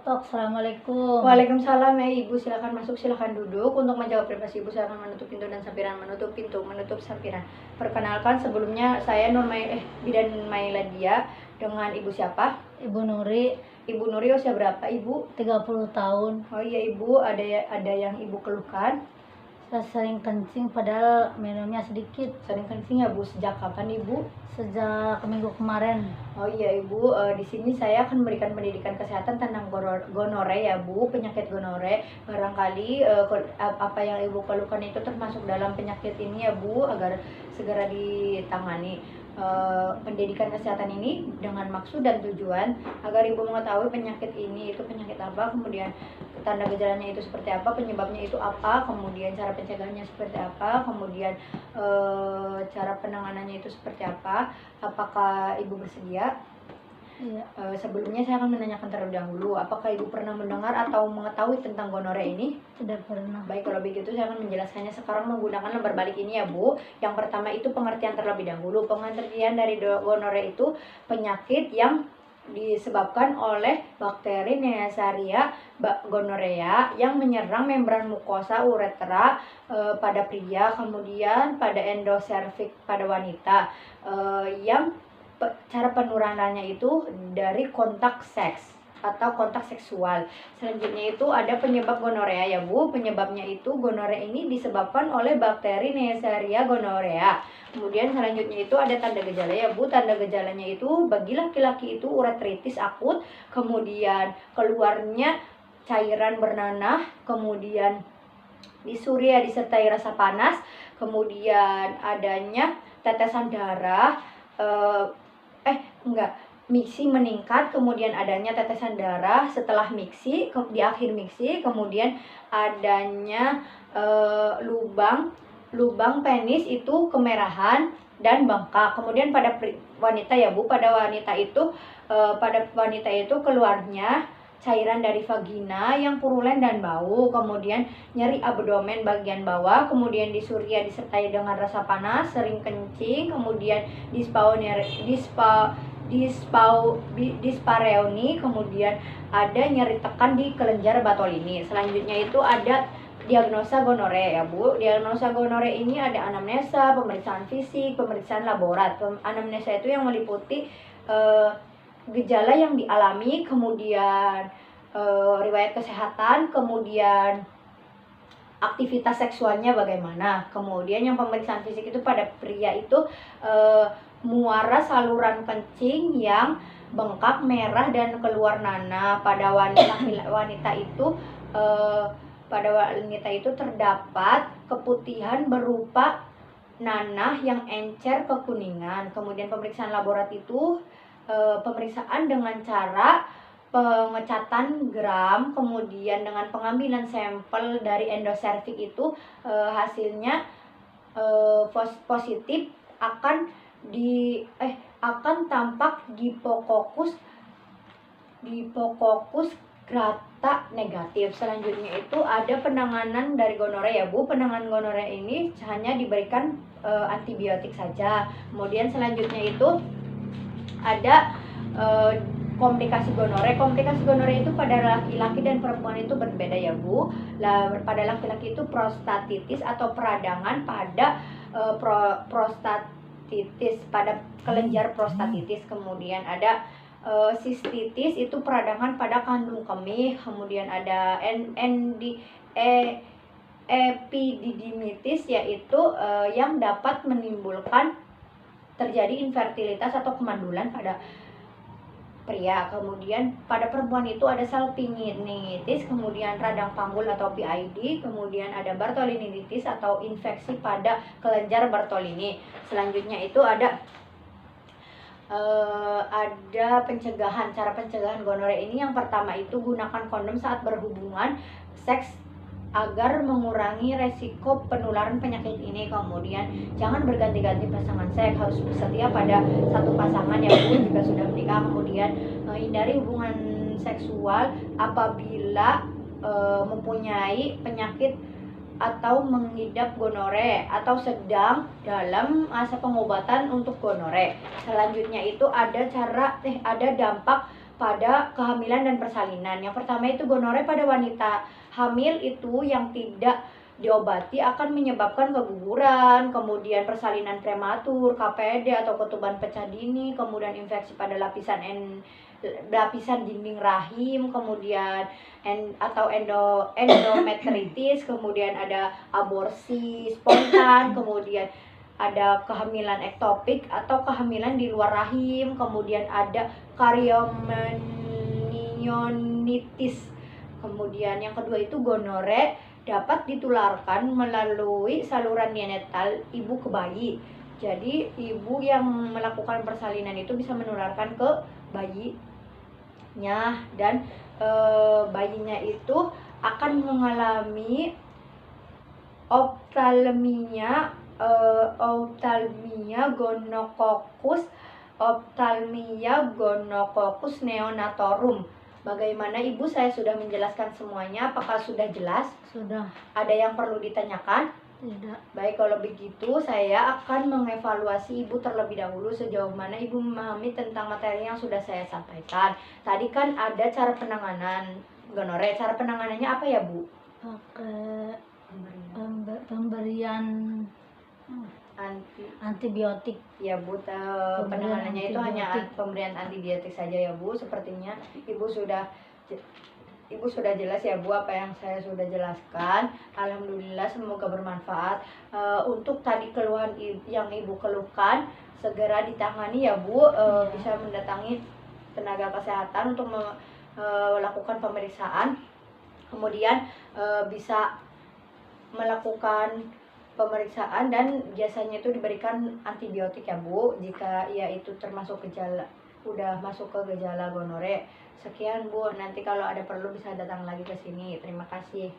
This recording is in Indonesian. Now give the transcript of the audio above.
Tok, Assalamualaikum. Waalaikumsalam ya Ibu, silakan masuk, silakan duduk. Untuk menjawab privasi Ibu, silakan menutup pintu dan sampiran, menutup pintu, menutup sampiran. Perkenalkan, sebelumnya saya Bidan Mailadia. Dengan Ibu siapa? Ibu Nuri, Ibu Nuri, usia berapa Ibu? 30 tahun. Oh iya Ibu, ada yang Ibu keluhkan? Saya sering kencing padahal minumnya sedikit. Sering kencing ya Bu, sejak kapan Ibu? Sejak minggu kemarin. Oh iya Ibu, di sini saya akan memberikan pendidikan kesehatan tentang gonore ya Bu, penyakit gonore. Barangkali apa yang Ibu keluhkan itu termasuk dalam penyakit ini ya Bu, agar segera ditangani. Pendidikan kesehatan ini dengan maksud dan tujuan agar Ibu mengetahui penyakit ini itu penyakit apa, kemudian tanda gejalanya itu seperti apa, penyebabnya itu apa, kemudian cara pencegahannya seperti apa, kemudian cara penanganannya itu seperti apa. Apakah Ibu bersedia? Iya. Sebelumnya saya akan menanyakan terlebih dahulu, apakah Ibu pernah mendengar atau mengetahui tentang gonore ini? Tidak pernah. Baik, kalau begitu saya akan menjelaskannya sekarang menggunakan lembar balik ini ya Bu. Yang pertama itu pengertian terlebih dahulu. Pengertian dari gonore itu penyakit yang disebabkan oleh bakteri Neisseria gonorrhea yang menyerang membran mukosa uretra pada pria, kemudian pada endoservix pada wanita, yang cara penularannya itu dari kontak seks atau kontak seksual. Selanjutnya itu ada penyebab gonorea ya Bu. Penyebabnya itu gonorea ini disebabkan oleh bakteri Neisseria gonorrhea. Kemudian selanjutnya itu ada tanda gejala ya Bu. Tanda gejalanya itu bagi laki-laki itu uretritis akut, kemudian keluarnya cairan bernanah, kemudian disuria disertai rasa panas, kemudian adanya tetesan darah, miksi meningkat, kemudian adanya tetesan darah setelah miksi, di akhir miksi, kemudian adanya lubang penis itu kemerahan dan bengkak. Kemudian pada wanita ya Bu, pada wanita itu keluarnya cairan dari vagina yang purulen dan bau, kemudian nyeri abdomen bagian bawah, kemudian disuria disertai dengan rasa panas, sering kencing, kemudian dispareoni, kemudian ada nyeri tekan di kelenjar Bartolini. Selanjutnya itu ada diagnosa gonore ya Bu. Diagnosa gonore ini ada anamnesa, pemeriksaan fisik, pemeriksaan laborat. Anamnesa itu yang meliputi gejala yang dialami, kemudian riwayat kesehatan, kemudian aktivitas seksualnya bagaimana. Kemudian yang pemeriksaan fisik itu pada pria itu muara saluran kencing yang bengkak, merah dan keluar nanah. Pada wanita itu terdapat keputihan berupa nanah yang encer kekuningan. Kemudian pemeriksaan laborat itu pemeriksaan dengan cara pengecatan gram, kemudian dengan pengambilan sampel dari endoservix itu hasilnya positif akan tampak Gipococcus grata negatif. Selanjutnya itu ada penanganan dari gonore ya Bu. Penanganan gonore ini hanya diberikan antibiotik saja. Kemudian selanjutnya itu ada komplikasi gonore. Komplikasi gonore itu pada laki-laki dan perempuan itu berbeda ya Bu. Pada laki-laki itu prostatitis atau peradangan pada prostatitis, pada kelenjar prostatitis. Kemudian ada sistitis, itu peradangan pada kandung kemih. Kemudian ada epididymitis, yaitu yang dapat menimbulkan terjadi infertilitas atau kemandulan pada pria. Kemudian pada perempuan itu ada salpingitis, kemudian radang panggul atau PID, kemudian ada Bartolinitis atau infeksi pada kelenjar Bartolini. Selanjutnya itu ada pencegahan. Cara pencegahan gonore ini yang pertama itu gunakan kondom saat berhubungan seks agar mengurangi resiko penularan penyakit ini. Kemudian jangan berganti-ganti pasangan seks, harus setia pada satu pasangan ya Bu jika sudah menikah. Kemudian hindari hubungan seksual apabila mempunyai penyakit atau mengidap gonore atau sedang dalam masa pengobatan untuk gonore. Selanjutnya itu ada dampak pada kehamilan dan persalinan. Yang pertama itu gonore pada wanita hamil itu yang tidak diobati akan menyebabkan keguguran, kemudian persalinan prematur, KPD atau ketuban pecah dini, kemudian infeksi pada lapisan dinding rahim, kemudian endometritis, kemudian ada aborsi spontan, kemudian ada kehamilan ektopik atau kehamilan di luar rahim, kemudian ada kariomnionitis. Kemudian yang kedua itu gonore dapat ditularkan melalui saluran neonatal ibu ke bayi. Jadi ibu yang melakukan persalinan itu bisa menularkan ke bayinya, dan bayinya itu akan mengalami optalmia gonococcus neonatorum. Bagaimana Ibu, saya sudah menjelaskan semuanya, apakah sudah jelas? Sudah. Ada yang perlu ditanyakan? Tidak. Baik, kalau begitu saya akan mengevaluasi Ibu terlebih dahulu sejauh mana Ibu memahami tentang materi yang sudah saya sampaikan. Tadi kan ada cara penanganan gonore. Cara penanganannya apa ya, Bu? Pakai pemberian antibiotik. Ya, Bu, penanganannya itu hanya pemberian antibiotik saja ya, Bu. Sepertinya Ibu sudah jelas ya, Bu, apa yang saya sudah jelaskan. Alhamdulillah, semoga bermanfaat. Untuk tadi keluhan yang Ibu keluhkan segera ditangani ya, Bu. Bisa mendatangi tenaga kesehatan untuk melakukan pemeriksaan. Kemudian bisa melakukan pemeriksaan dan biasanya itu diberikan antibiotik ya, Bu, jika ya itu termasuk udah masuk ke gejala gonore. Sekian, Bu, nanti kalau ada perlu bisa datang lagi ke sini. Terima kasih.